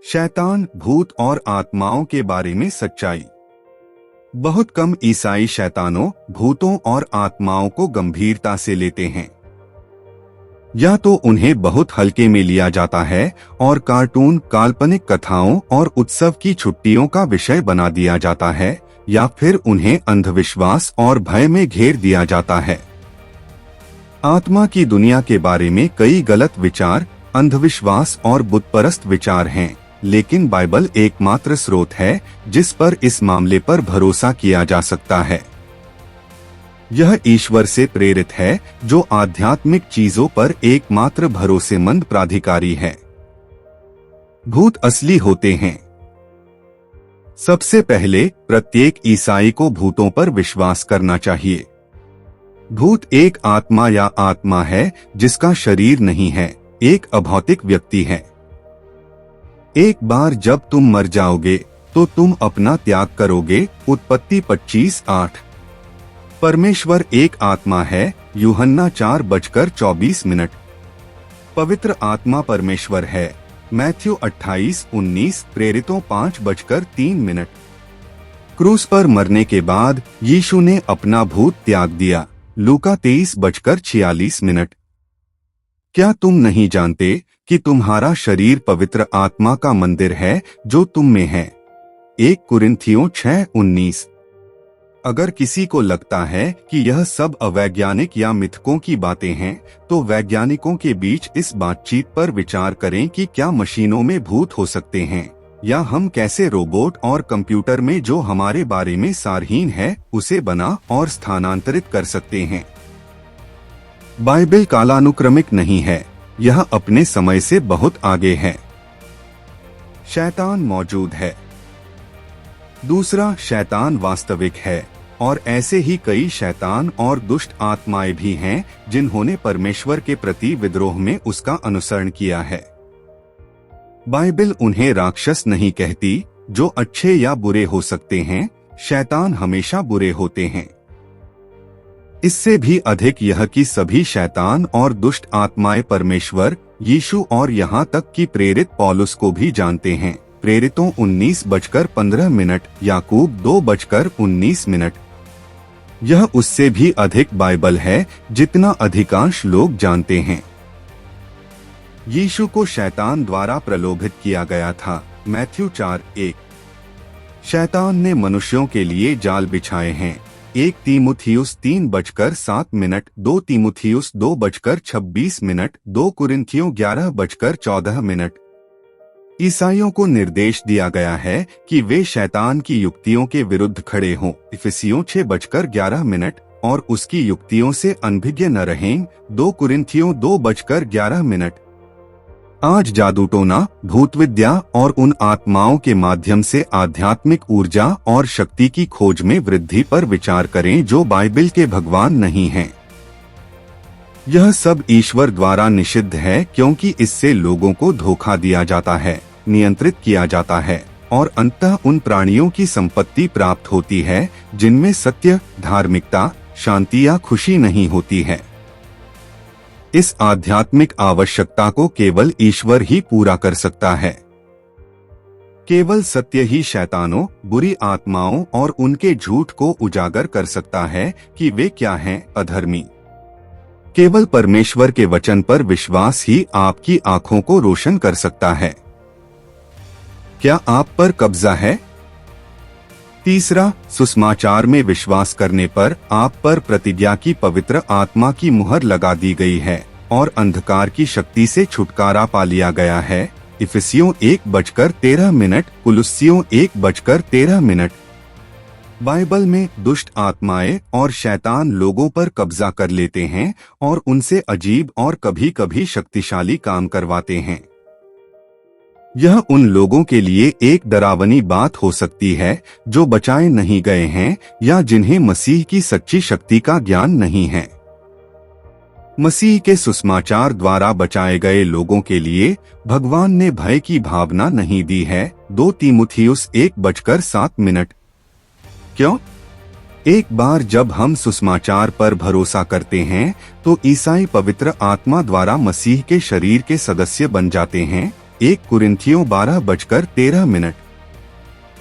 शैतान, भूत और आत्माओं के बारे में सच्चाई। बहुत कम ईसाई शैतानों, भूतों और आत्माओं को गंभीरता से लेते हैं। या तो उन्हें बहुत हल्के में लिया जाता है और कार्टून, काल्पनिक कथाओं और उत्सव की छुट्टियों का विषय बना दिया जाता है, या फिर उन्हें अंधविश्वास और भय में घेर दिया जाता है। आत्मा की दुनिया के बारे में कई गलत विचार, अंधविश्वास और बुतपरस्त विचार हैं, लेकिन बाइबल एकमात्र स्रोत है जिस पर इस मामले पर भरोसा किया जा सकता है। यह ईश्वर से प्रेरित है, जो आध्यात्मिक चीजों पर एकमात्र भरोसेमंद प्राधिकारी है। भूत असली होते हैं। सबसे पहले प्रत्येक ईसाई को भूतों पर विश्वास करना चाहिए। भूत एक आत्मा या आत्मा है जिसका शरीर नहीं है, एक अभौतिक व्यक्ति है। एक बार जब तुम मर जाओगे तो तुम अपना त्याग करोगे। उत्पत्ति 25:8। परमेश्वर एक आत्मा है। यूहन्ना 4:24। पवित्र आत्मा परमेश्वर है। मैथ्यू 28:19। प्रेरितों 5:3। क्रूस पर मरने के बाद यीशु ने अपना भूत त्याग दिया। लूका 23:46। क्या तुम नहीं जानते कि तुम्हारा शरीर पवित्र आत्मा का मंदिर है जो तुम में है? 1 कुरिन्थियों 6:19। अगर किसी को लगता है कि यह सब अवैज्ञानिक या मिथकों की बातें हैं, तो वैज्ञानिकों के बीच इस बातचीत पर विचार करें कि क्या मशीनों में भूत हो सकते हैं, या हम कैसे रोबोट और कंप्यूटर में जो हमारे बारे में सारहीन है उसे बना और स्थानांतरित कर सकते हैं। बाइबल कालानुक्रमिक नहीं है, यह अपने समय से बहुत आगे है। शैतान मौजूद है। दूसरा, शैतान वास्तविक है, और ऐसे ही कई शैतान और दुष्ट आत्माएं भी हैं जिन्होंने परमेश्वर के प्रति विद्रोह में उसका अनुसरण किया है। बाइबल उन्हें राक्षस नहीं कहती, जो अच्छे या बुरे हो सकते हैं। शैतान हमेशा बुरे होते हैं। इससे भी अधिक यह कि सभी शैतान और दुष्ट आत्माएं परमेश्वर, यीशु और यहाँ तक कि प्रेरित पौलुस को भी जानते हैं। प्रेरितों 19:15। याकूब 2:19। यह उससे भी अधिक बाइबल है जितना अधिकांश लोग जानते हैं। यीशु को शैतान द्वारा प्रलोभित किया गया था। मैथ्यू 4:1। शैतान ने मनुष्यों के लिए जाल बिछाए हैं। 1 तीमुथियुस 3:7। 2 तीमुथियुस 2:26। 2 कुरिन्थियों 11:14। ईसाइयों को निर्देश दिया गया है कि वे शैतान की युक्तियों के विरुद्ध खड़े हों। इफिसियों 6:11। और उसकी युक्तियों से अनभिज्ञ न रहें। 2 कुरिन्थियों 2:11। आज जादूटोना, भूतविद्या और उन आत्माओं के माध्यम से आध्यात्मिक ऊर्जा और शक्ति की खोज में वृद्धि पर विचार करें जो बाइबल के भगवान नहीं हैं। यह सब ईश्वर द्वारा निषिद्ध है, क्योंकि इससे लोगों को धोखा दिया जाता है, नियंत्रित किया जाता है और अंततः उन प्राणियों की संपत्ति प्राप्त होती है जिनमें सत्य, धार्मिकता, शांति या खुशी नहीं होती है। इस आध्यात्मिक आवश्यकता को केवल ईश्वर ही पूरा कर सकता है। केवल सत्य ही शैतानों, बुरी आत्माओं और उनके झूठ को उजागर कर सकता है कि वे क्या हैं, अधर्मी। केवल परमेश्वर के वचन पर विश्वास ही आपकी आंखों को रोशन कर सकता है। क्या आप पर कब्जा है? तीसरा, सुसमाचार में विश्वास करने पर आप पर प्रतिज्ञा की पवित्र आत्मा की मुहर लगा दी गई है और अंधकार की शक्ति से छुटकारा पा लिया गया है। इफिसियों 1:13। कुलुस्सियों 1:13। बाइबल में दुष्ट आत्माएं और शैतान लोगों पर कब्जा कर लेते हैं और उनसे अजीब और कभी-कभी शक्तिशाली काम करवाते हैं। यह उन लोगों के लिए एक डरावनी बात हो सकती है जो बचाए नहीं गए हैं या जिन्हें मसीह की सच्ची शक्ति का ज्ञान नहीं है। मसीह के सुसमाचार द्वारा बचाए गए लोगों के लिए भगवान ने भय की भावना नहीं दी है। 2 तीमुथियुस 1:7। क्यों? एक बार जब हम सुसमाचार पर भरोसा करते हैं तो ईसाई पवित्र आत्मा द्वारा मसीह के शरीर के सदस्य बन जाते हैं। 1 कुरिन्थियों 12:13।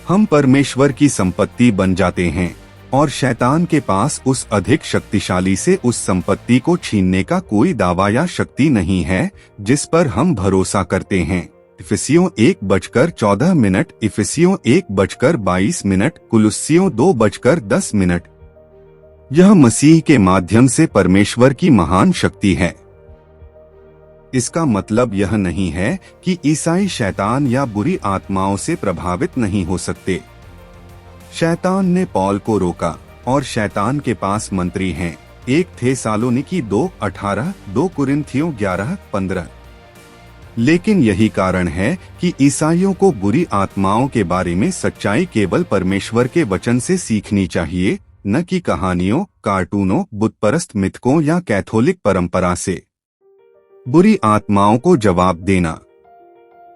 हम परमेश्वर की संपत्ति बन जाते हैं और शैतान के पास उस अधिक शक्तिशाली से उस संपत्ति को छीनने का कोई दावा या शक्ति नहीं है जिस पर हम भरोसा करते हैं। इफिसियों 1:14, इफिसियों 1:22, कुलुस्सियों 2:10। यह मसीह के माध्यम से परमेश्वर की महान शक्ति है। इसका मतलब यह नहीं है कि ईसाई शैतान या बुरी आत्माओं से प्रभावित नहीं हो सकते। शैतान ने पौल को रोका और शैतान के पास मंत्री हैं। 1 थेसालोनिकी 2:18, 2 कुरिन्थियों 11:15। लेकिन यही कारण है कि ईसाइयों को बुरी आत्माओं के बारे में सच्चाई केवल परमेश्वर के वचन से सीखनी चाहिए, न कि कहानियों, कार्टूनों, बुतपरस्त मिथकों या कैथोलिक परंपरा से। बुरी आत्माओं को जवाब देना।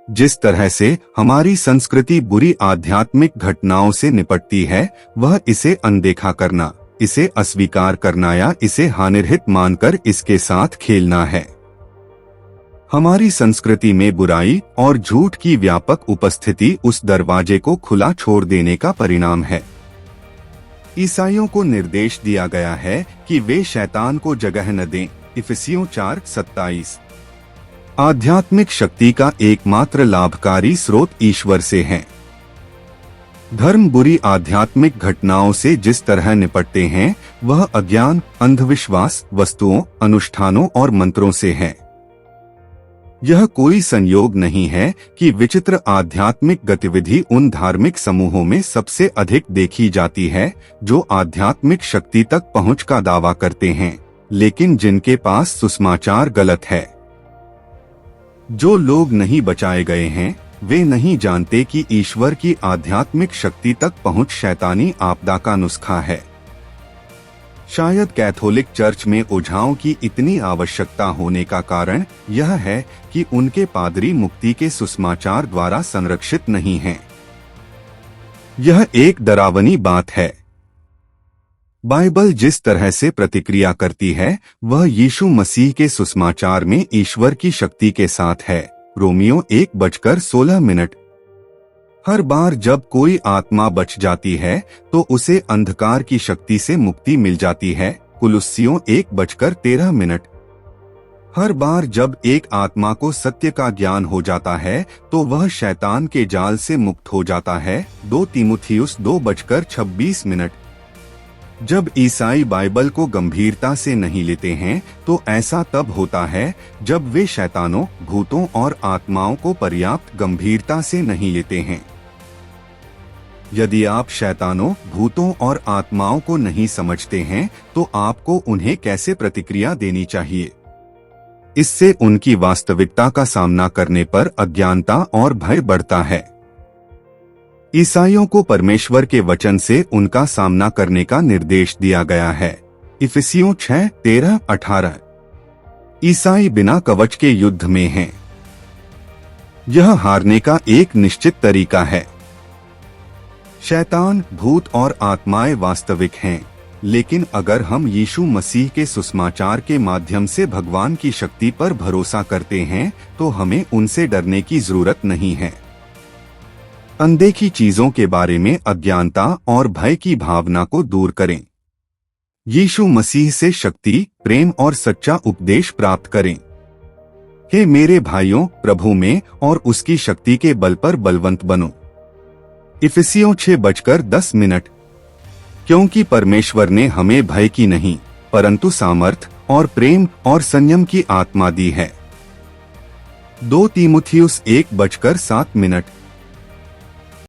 जिस तरह से हमारी संस्कृति बुरी आध्यात्मिक घटनाओं से निपटती है, वह इसे अनदेखा करना, इसे अस्वीकार करना या इसे हानिरहित मानकर इसके साथ खेलना है। हमारी संस्कृति में बुराई और झूठ की व्यापक उपस्थिति उस दरवाजे को खुला छोड़ देने का परिणाम है। ईसाइयों को निर्देश दिया गया है कि वे शैतान को जगह न दें। इफिसियों 4:27। आध्यात्मिक शक्ति का एकमात्र लाभकारी स्रोत ईश्वर से है। धर्म बुरी आध्यात्मिक घटनाओं से जिस तरह निपटते हैं, वह अज्ञान, अंधविश्वास, वस्तुओं, अनुष्ठानों और मंत्रों से है। यह कोई संयोग नहीं है कि विचित्र आध्यात्मिक गतिविधि उन धार्मिक समूहों में सबसे अधिक देखी जाती है जो आध्यात्मिक शक्ति तक पहुंच का दावा करते हैं, लेकिन जिनके पास सुसमाचार गलत है। जो लोग नहीं बचाए गए हैं, वे नहीं जानते कि ईश्वर की आध्यात्मिक शक्ति तक पहुंच शैतानी आपदा का नुस्खा है। शायद कैथोलिक चर्च में ओझाओं की इतनी आवश्यकता होने का कारण यह है कि उनके पादरी मुक्ति के सुसमाचार द्वारा संरक्षित नहीं हैं। यह एक डरावनी बात है। बाइबल जिस तरह से प्रतिक्रिया करती है, वह यीशु मसीह के सुसमाचार में ईश्वर की शक्ति के साथ है। रोमियो 1:16। हर बार जब कोई आत्मा बच जाती है तो उसे अंधकार की शक्ति से मुक्ति मिल जाती है। कुलुस्सियों 1:13। हर बार जब एक आत्मा को सत्य का ज्ञान हो जाता है तो वह शैतान के जाल से मुक्त हो जाता है। 2 तीमुथियुस 2:26। जब ईसाई बाइबल को गंभीरता से नहीं लेते हैं तो ऐसा तब होता है जब वे शैतानों, भूतों और आत्माओं को पर्याप्त गंभीरता से नहीं लेते हैं। यदि आप शैतानों, भूतों और आत्माओं को नहीं समझते हैं तो आपको उन्हें कैसे प्रतिक्रिया देनी चाहिए? इससे उनकी वास्तविकता का सामना करने पर अज्ञानता और भय बढ़ता है। ईसाइयों को परमेश्वर के वचन से उनका सामना करने का निर्देश दिया गया है। इफिसियों 6:13-18। ईसाई बिना कवच के युद्ध में हैं। यह हारने का एक निश्चित तरीका है। शैतान, भूत और आत्माएं वास्तविक हैं, लेकिन अगर हम यीशु मसीह के सुसमाचार के माध्यम से भगवान की शक्ति पर भरोसा करते हैं तो हमें उनसे डरने की जरूरत नहीं है। अनदेखी चीजों के बारे में अज्ञानता और भय की भावना को दूर करें। यीशु मसीह से शक्ति, प्रेम और सच्चा उपदेश प्राप्त करें। हे मेरे भाइयों, प्रभु में और उसकी शक्ति के बल पर बलवंत बनो। इफिसियों 6:10। क्योंकि परमेश्वर ने हमें भय की नहीं परंतु सामर्थ और प्रेम और संयम की आत्मा दी है। 2 तीमुथियुस 1:7।